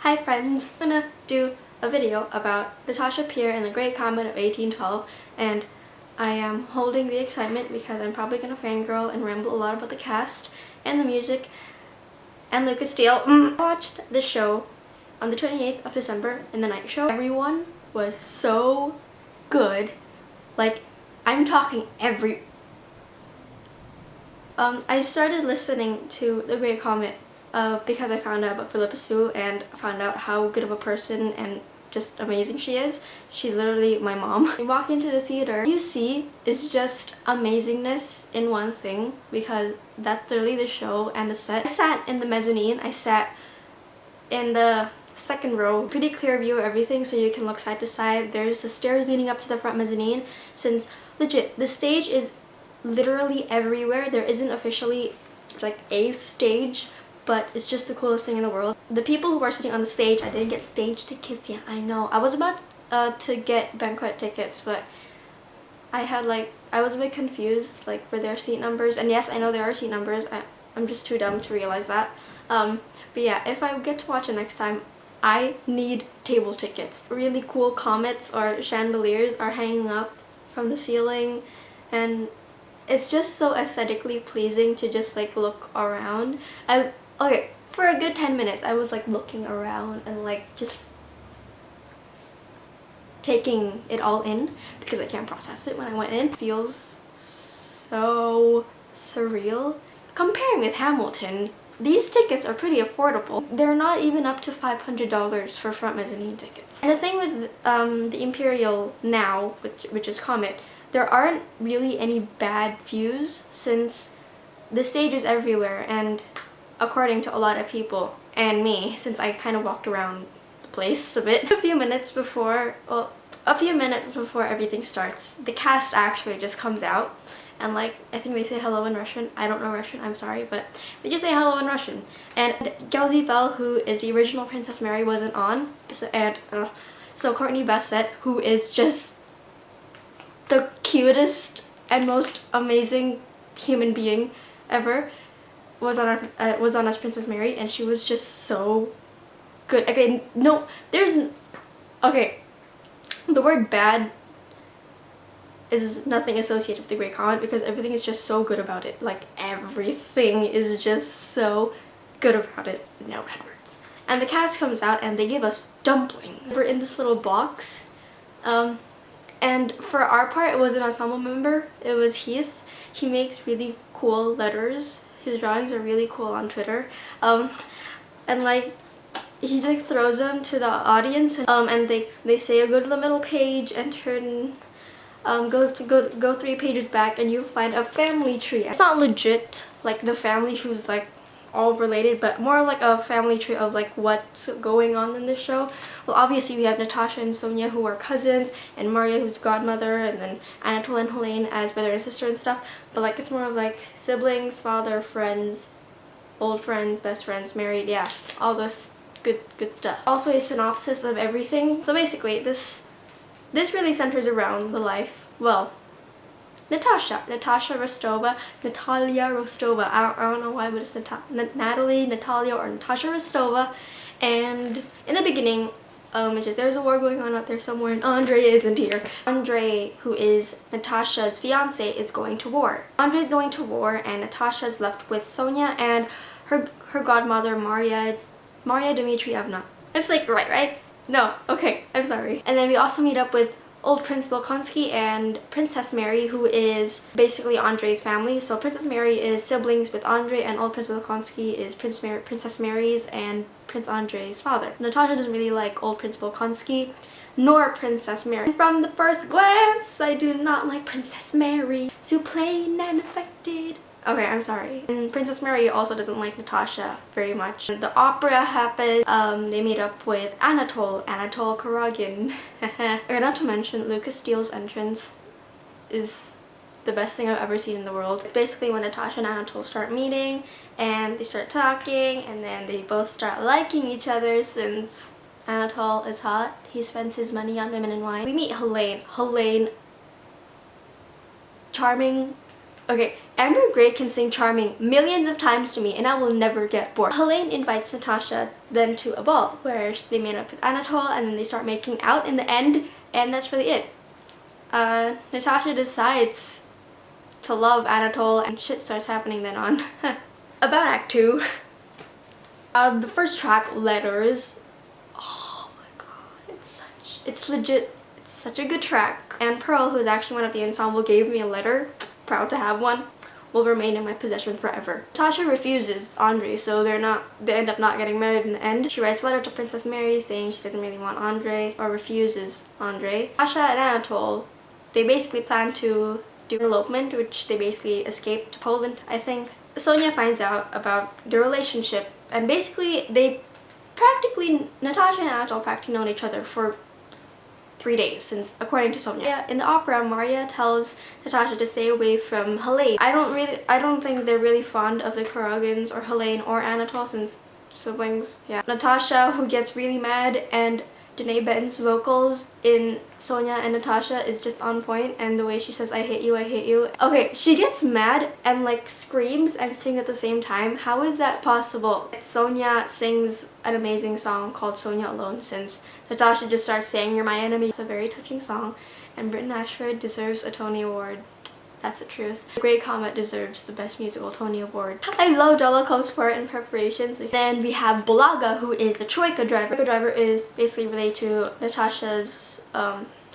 Hi friends, I'm gonna do a video about Natasha, Pierre, and the Great Comet of 1812, and I am holding the excitement because I'm probably gonna fangirl and ramble a lot about the cast and the music and Lucas Steele. I watched the show on the 28th of December in the night show. Everyone was so good. Like, I'm talking I started listening to the Great Comet because I found out about Philippa Sue and found out how good of a person and just amazing she is. She's literally my mom. You walk into the theater, you see is just amazingness in one thing, because that's literally the show and the set. I sat in the mezzanine. I sat in the second row. Pretty clear view of everything, so you can look side to side. There's the stairs leading up to the front mezzanine, since legit the stage is literally everywhere. There isn't officially like a stage, but it's just the coolest thing in the world. The people who are sitting on the stage, I didn't get stage tickets yet. I know. I was about to get banquet tickets, but I was a bit confused like for their seat numbers. And yes, I know there are seat numbers. I'm just too dumb to realize that. But yeah, if I get to watch it next time, I need table tickets. Really cool comets or chandeliers are hanging up from the ceiling, and it's just so aesthetically pleasing to just like look around. Okay, for a good 10 minutes I was like looking around and like just taking it all in because I can't process it when I went in. It feels so surreal. Comparing with Hamilton, these tickets are pretty affordable. They're not even up to $500 for front mezzanine tickets. And the thing with the Imperial now, which is Comet, there aren't really any bad views since the stage is everywhere, and according to a lot of people and me, since I kind of walked around the place a bit. A few minutes before everything starts, the cast actually just comes out, and like I think they say hello in Russian. I don't know Russian, I'm sorry, but they just say hello in Russian. And Gelzy Bell, who is the original Princess Mary, wasn't on, so Courtney Bassett, who is just the cutest and most amazing human being ever, was on as Princess Mary, and she was just so good. Okay, no, the word bad is nothing associated with the Great Comet because everything is just so good about it. Like, everything is just so good about it. No bad words. And the cast comes out and they give us dumplings. We're in this little box. And for our part, it was an ensemble member. It was Heath. He makes really cool letters. His drawings are really cool on Twitter. And like, he like throws them to the audience, and they say go to the middle page and turn go 3 pages back and you find a family tree. It's not legit like the family who's like all related, but more like a family tree of like what's going on in the show. Well, obviously we have Natasha and Sonia, who are cousins, and Maria, who's godmother, and then Anatole and Helene as brother and sister and stuff. But like, it's more of like siblings, father, friends, old friends, best friends, married, yeah, all this good stuff. Also a synopsis of everything. So basically this really centers around the life, well, Natasha Rostova, Natalia Rostova. I don't know why, but it's Natalie, Natalia, or Natasha Rostova. And in the beginning, there's a war going on out there somewhere, and Andre isn't here. Andre, who is Natasha's fiance, is going to war. Andre's going to war, and Natasha's left with Sonia and her godmother, Maria Dmitrievna. I was like, right? No, okay, I'm sorry. And then we also meet up with old Prince Bolkonsky and Princess Mary, who is basically Andre's family. So Princess Mary is siblings with Andre, and old Prince Bolkonsky is Princess Mary's and Prince Andre's father. Natasha doesn't really like old Prince Bolkonsky nor Princess Mary. From the first glance, I do not like Princess Mary. Too plain and affected. Okay, I'm sorry. And Princess Mary also doesn't like Natasha very much. The opera happens. They meet up with Anatole Karagin. Not to mention, Lucas Steele's entrance is the best thing I've ever seen in the world. Basically, when Natasha and Anatole start meeting and they start talking, and then they both start liking each other since Anatole is hot. He spends his money on women and wine. We meet Helene. Charming, Okay, Amber Gray can sing Charming millions of times to me and I will never get bored. Helene invites Natasha then to a ball where they meet up with Anatole and then they start making out in the end, and that's really it. Natasha decides to love Anatole and shit starts happening then on. About Act 2. The first track, Letters. Oh my god, it's legit, it's such a good track. And Pearl, who is actually one of the ensemble, gave me a letter. Proud to have one. Will remain in my possession forever. Natasha refuses Andre, so they end up not getting married in the end. She writes a letter to Princess Mary saying she doesn't really want Andre, or refuses Andre. Natasha and Anatole, they basically plan to do an elopement, which they basically escaped to Poland, I think. Sonia finds out about their relationship, and basically Natasha and Anatole practically known each other for 3 days, since according to Sonia. In the opera, Maria tells Natasha to stay away from Helene. I don't think they're really fond of the Kuragins or Helene or Anatole since siblings. Yeah. Natasha, who gets really mad, and Danae Benton's vocals in Sonia and Natasha is just on point, and the way she says I hate you, I hate you. Okay, she gets mad and like screams and sings at the same time. How is that possible? Sonia sings an amazing song called Sonia Alone, since Natasha just starts saying you're my enemy. It's a very touching song, and Britton Ashford deserves a Tony Award. That's the truth. Great Comet deserves the Best Musical Tony Award. I love Dolokhov's part in preparations. Then we have Bulaga, who is the Troika driver. The Troika driver is basically related to Natasha's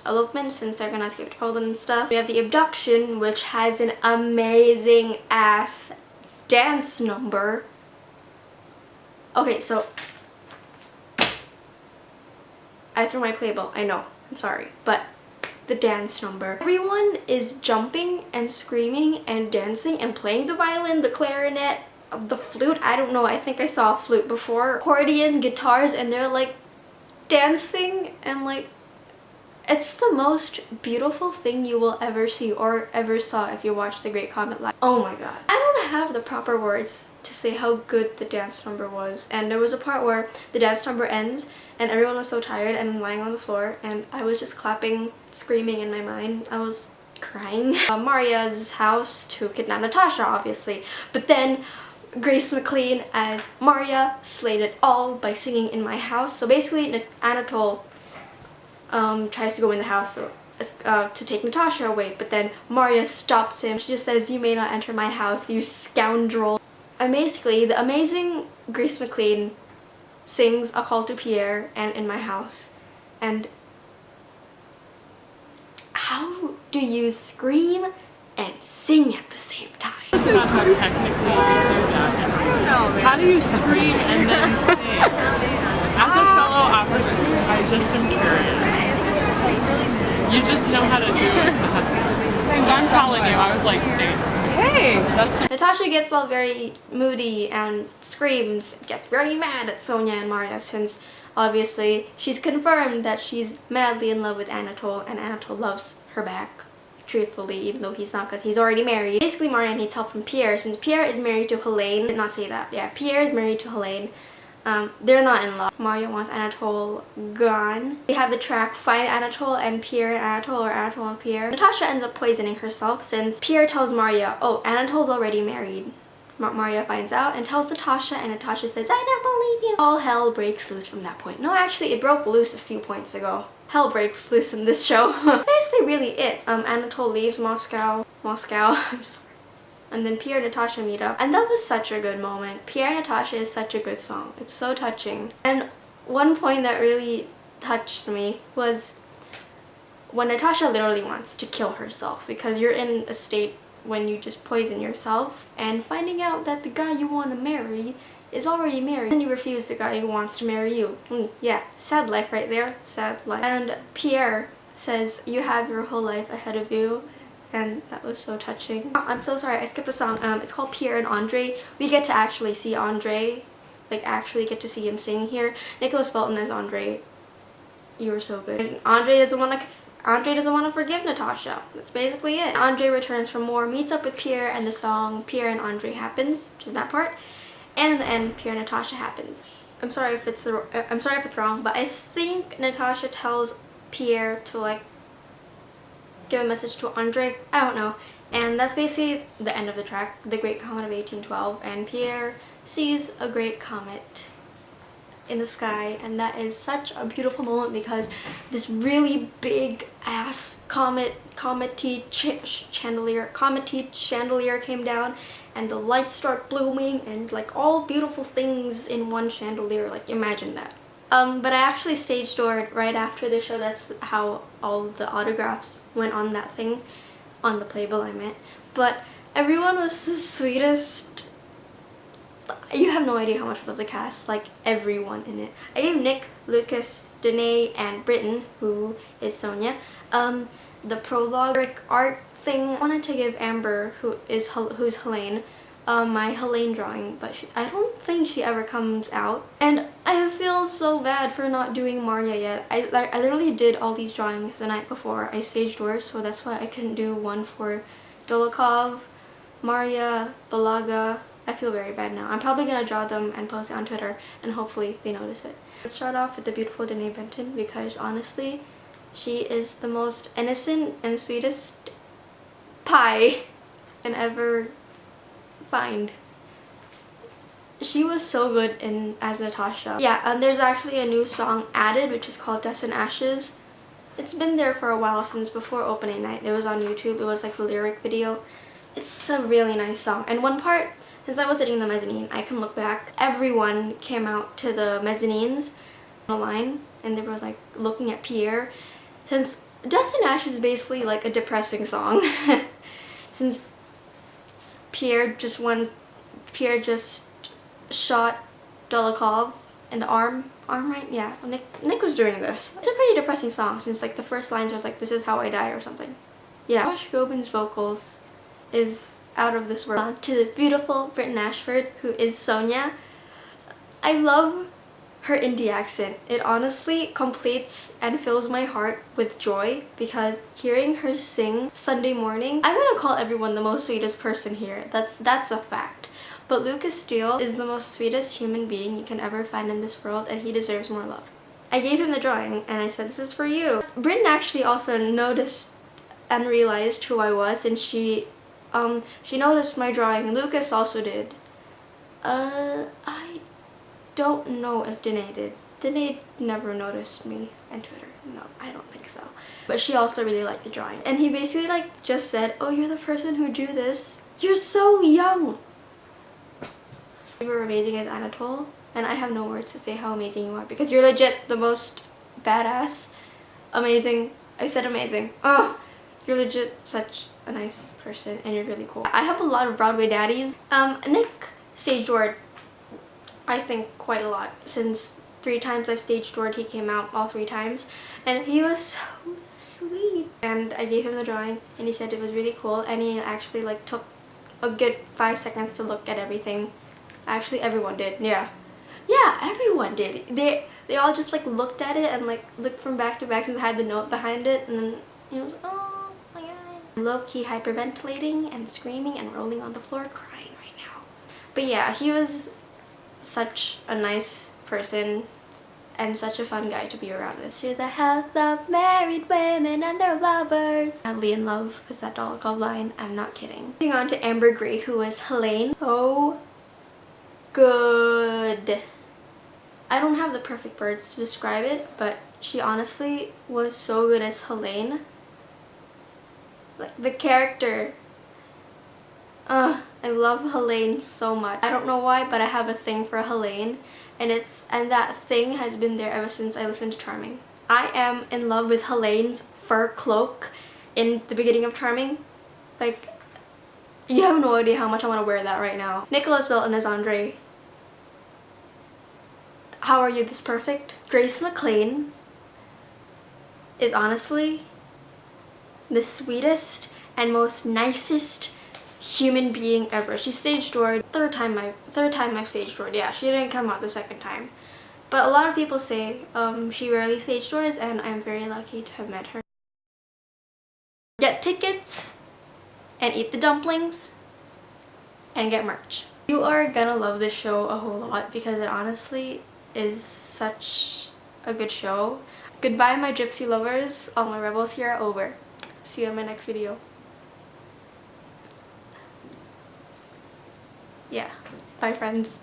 elopement, since they're gonna escape to Poland and stuff. We have the Abduction, which has an amazing ass dance number. Okay, so I threw my playbill, I know, I'm sorry, but the dance number. Everyone is jumping and screaming and dancing and playing the violin, the clarinet, the flute. I don't know, I think I saw a flute before. Accordion, guitars, and they're like dancing, and like it's the most beautiful thing you will ever see or ever saw if you watch The Great Comet live. Oh my god. I don't have the proper words to say how good the dance number was. And there was a part where the dance number ends and everyone was so tired and lying on the floor, and I was just clapping, screaming in my mind. I was crying. Maria's house to kidnap Natasha, obviously. But then Grace Mclean as Maria slayed it all by singing In My House. So basically Anatole tries to go in the house to take Natasha away, but then Maria stops him. She just says, "You may not enter my house, you scoundrel." And basically, the amazing Grace Mclean sings A Call to Pierre and In My House. And how do you scream and sing at the same time? It's about how technically we do that. I don't know, man. How do you scream and then sing? As a fellow opera singer, I just am curious. You just know how to do it. Because I'm telling you, I was like, hey, that's... Natasha gets all very moody and screams, gets very mad at Sonia and Maria, since obviously she's confirmed that she's madly in love with Anatole, and Anatole loves her back, truthfully, even though he's not, because he's already married. Basically, Maria needs help from Pierre, since Pierre is married to Helene. I did not say that. Yeah, Pierre is married to Helene. They're not in love. Maria wants Anatole gone. We have the track Find Anatole and Pierre and Anatole, or Anatole and Pierre. Natasha ends up poisoning herself, since Pierre tells Maria, oh, Anatole's already married. Maria finds out and tells Natasha, and Natasha says, I don't believe you. All hell breaks loose from that point. No, actually, it broke loose a few points ago. Hell breaks loose in this show. That's basically really it. Anatole leaves Moscow. I'm sorry. And then Pierre and Natasha meet up. And that was such a good moment. Pierre and Natasha is such a good song. It's so touching. And one point that really touched me was when Natasha literally wants to kill herself, because you're in a state when you just poison yourself, and finding out that the guy you want to marry is already married, and you refuse the guy who wants to marry you. Yeah, sad life right there. Sad life. And Pierre says, you have your whole life ahead of you. And that was so touching. I'm so sorry, I skipped a song. It's called Pierre and Andre. We get to actually see Andre, like actually get to see him sing here. Nicholas Belton as Andre. You were so good. And Andre doesn't want to forgive Natasha. That's basically it. Andre returns for more, meets up with Pierre, and the song Pierre and Andre happens, which is that part. And in the end, Pierre and Natasha happens. I'm sorry if it's wrong, but I think Natasha tells Pierre to like give a message to Andre. I don't know. And that's basically the end of the track, The Great Comet of 1812, and Pierre sees a great comet in the sky, and that is such a beautiful moment because this really big ass comet-y chandelier came down, and the lights start blooming and like all beautiful things in one chandelier. Like, imagine that. But I actually stage doored right after the show. That's how all the autographs went on that thing, on the playbill I meant. But everyone was the sweetest. You have no idea how much I love the cast, like everyone in it. I gave Nick, Lucas, Danae, and Britton, who is Sonia, the prologue art thing. I wanted to give Amber, who's Helene, my Helene drawing, but I don't think she ever comes out. And I feel so bad for not doing Marya yet. I literally did all these drawings the night before I staged door, so that's why I couldn't do one for Dolokhov, Marya, Balaga. I feel very bad now. I'm probably gonna draw them and post it on Twitter, and hopefully they notice it. Let's start off with the beautiful Danae Benton, because honestly, she is the most innocent and sweetest pie I can ever find. She was so good as Natasha. Yeah, and there's actually a new song added, which is called Dust and Ashes. It's been there for a while, since before opening night. It was on YouTube. It was like the lyric video. It's a really nice song. And one part, since I was sitting in the mezzanine, I can look back. Everyone came out to the mezzanines on a line, and they were like looking at Pierre. Since Dust and Ashes is basically like a depressing song. Since Pierre just shot Dolokhov in the arm, right? Yeah, Nick was doing this. It's a pretty depressing song, since like the first lines was like, "This is how I die" or something. Yeah, Josh Groban's vocals is out of this world. To the beautiful Britton Ashford, who is Sonia. I love her indie accent. It honestly completes and fills my heart with joy, because hearing her sing Sunday Morning, I'm gonna call everyone the most sweetest person here. That's a fact. But Lucas Steele is the most sweetest human being you can ever find in this world, and he deserves more love. I gave him the drawing and I said, "This is for you." Britton actually also noticed and realized who I was, and she noticed my drawing. Lucas also did. I don't know if Danae did. Danae never noticed me on Twitter. No, I don't think so. But she also really liked the drawing. And he basically like just said, "Oh, you're the person who drew this? You're so young." You were amazing as Anatole, and I have no words to say how amazing you are, because you're legit the most badass, amazing. I said amazing. Oh, you're legit such a nice person, and you're really cool. I have a lot of Broadway daddies. Nick stage doored, I think, quite a lot. Since 3 times I've stage doored, he came out all 3 times, and he was so sweet. And I gave him the drawing, and he said it was really cool, and he actually like took a good 5 seconds to look at everything. Actually, everyone did. Yeah, everyone did. They all just like looked at it and like looked from back to back, since I had the note behind it, and then he was like, "Oh my god." Low-key hyperventilating and screaming and rolling on the floor crying right now. But yeah, he was such a nice person and such a fun guy to be around with. To the health of married women and their lovers. Madly in love with that Dolokhov line. I'm not kidding. Moving on to Amber Gray, who is Helene. So good. I don't have the perfect words to describe it, but she honestly was so good as Helene. Like the character. I love Helene so much. I don't know why, but I have a thing for Helene, and that thing has been there ever since I listened to Charming. I am in love with Helene's fur cloak in the beginning of Charming. Like, you have no idea how much I want to wear that right now. Nicholas Belton as Andre. How are you this perfect? Grace Mclean is honestly the sweetest and most nicest human being ever. She stage doored. Third time I've stage doored. Yeah, she didn't come out the second time. But a lot of people say she rarely stage doors, and I'm very lucky to have met her. Get tickets and eat the dumplings and get merch. You are gonna love this show a whole lot, because it honestly is such a good show. Goodbye my gypsy lovers. All my rebels here are over. See you in my next video. yeah. Bye, friends.